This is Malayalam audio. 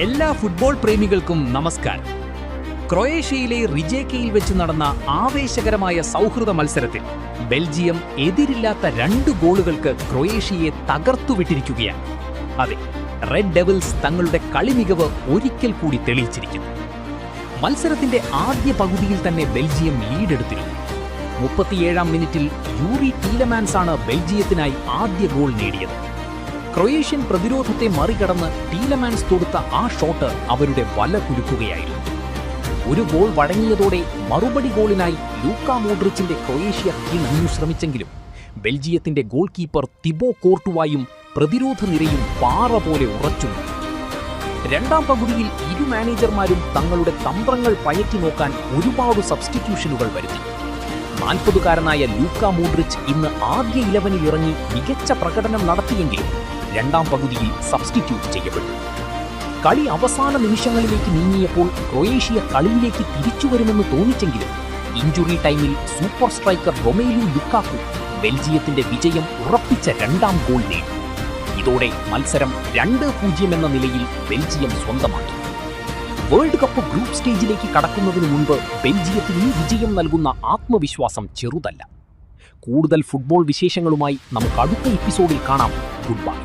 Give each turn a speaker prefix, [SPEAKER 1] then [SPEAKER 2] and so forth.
[SPEAKER 1] എല്ലാ ഫുട്ബോൾ പ്രേമികൾക്കും നമസ്കാരം. ക്രൊയേഷ്യയിലെ റിജേക്കയിൽ വെച്ച് നടന്ന ആവേശകരമായ സൗഹൃദ മത്സരത്തിൽ ബെൽജിയം എതിരില്ലാത്ത 2 ഗോളുകൾക്ക് ക്രൊയേഷ്യയെ തകർത്തുവിട്ടിരിക്കുകയാണ്. അതെ, റെഡ് ഡെവിൾസ് തങ്ങളുടെ കളിമികവ് ഒരിക്കൽ കൂടി തെളിയിച്ചിരിക്കുന്നു. മത്സരത്തിന്റെ ആദ്യ പകുതിയിൽ തന്നെ ബെൽജിയം ലീഡെടുത്തിരുന്നു. 37-ാം മിനിറ്റിൽ യൂറി ടീലമാൻസ് ആണ് ബെൽജിയത്തിനായി ആദ്യ ഗോൾ നേടിയത്. ക്രൊയേഷ്യൻ പ്രതിരോധത്തെ മറികടന്ന് ടീലമാൻസ് തൊടുത്ത ആ ഷോട്ട് അവരുടെ വല കുലുക്കുകയായിരുന്നു. ഒരു ഗോൾ വഴങ്ങിയതോടെ മറുപടി ഗോളിനായി ലൂക്ക മോഡ്രിച്ചിന്റെ ക്രൊയേഷ്യ കിണഞ്ഞു ശ്രമിച്ചെങ്കിലും ബെൽജിയത്തിന്റെ ഗോൾ കീപ്പർ തിബോ കോർട്ടുവായും പ്രതിരോധ നിരയും പാറ പോലെ ഉറച്ചു. രണ്ടാം പകുതിയിൽ ഇരു മാനേജർമാരും തങ്ങളുടെ തന്ത്രങ്ങൾ പയറ്റി നോക്കാൻ ഒരുപാട് സബ്സ്റ്റിറ്റ്യൂഷനുകൾ വരുത്തി. 40-കാരനായ ലൂക്ക മോഡ്രിച്ച് ഇന്ന് ആദ്യ 11-ൽ ഇറങ്ങി മികച്ച പ്രകടനം നടത്തിയെങ്കിലും രണ്ടാം പകുതിയിൽ സബ്സ്റ്റിറ്റ്യൂട്ട് ചെയ്യപ്പെട്ടു. കളി അവസാന നിമിഷങ്ങളിലേക്ക് നീങ്ങിയപ്പോൾ ക്രൊയേഷ്യ കളിയിലേക്ക് തിരിച്ചുവരുമെന്ന് തോന്നിച്ചെങ്കിലും ഇഞ്ചുറി ടൈമിൽ സൂപ്പർ സ്ട്രൈക്കർ റൊമേലു ലുക്കാക്കു ബെൽജിയത്തിന്റെ വിജയം ഉറപ്പിച്ച രണ്ടാം ഗോൾ നേടി. ഇതോടെ മത്സരം 2-0 എന്ന നിലയിൽ ബെൽജിയം സ്വന്തമാക്കി. വേൾഡ് കപ്പ് ഗ്രൂപ്പ് സ്റ്റേജിലേക്ക് കടക്കുന്നതിന് മുൻപ് ബെൽജിയത്തിന് ഈ വിജയം നൽകുന്ന ആത്മവിശ്വാസം ചെറുതല്ല. കൂടുതൽ ഫുട്ബോൾ വിശേഷങ്ങളുമായി നമുക്ക് അടുത്ത എപ്പിസോഡിൽ കാണാം. Good bye.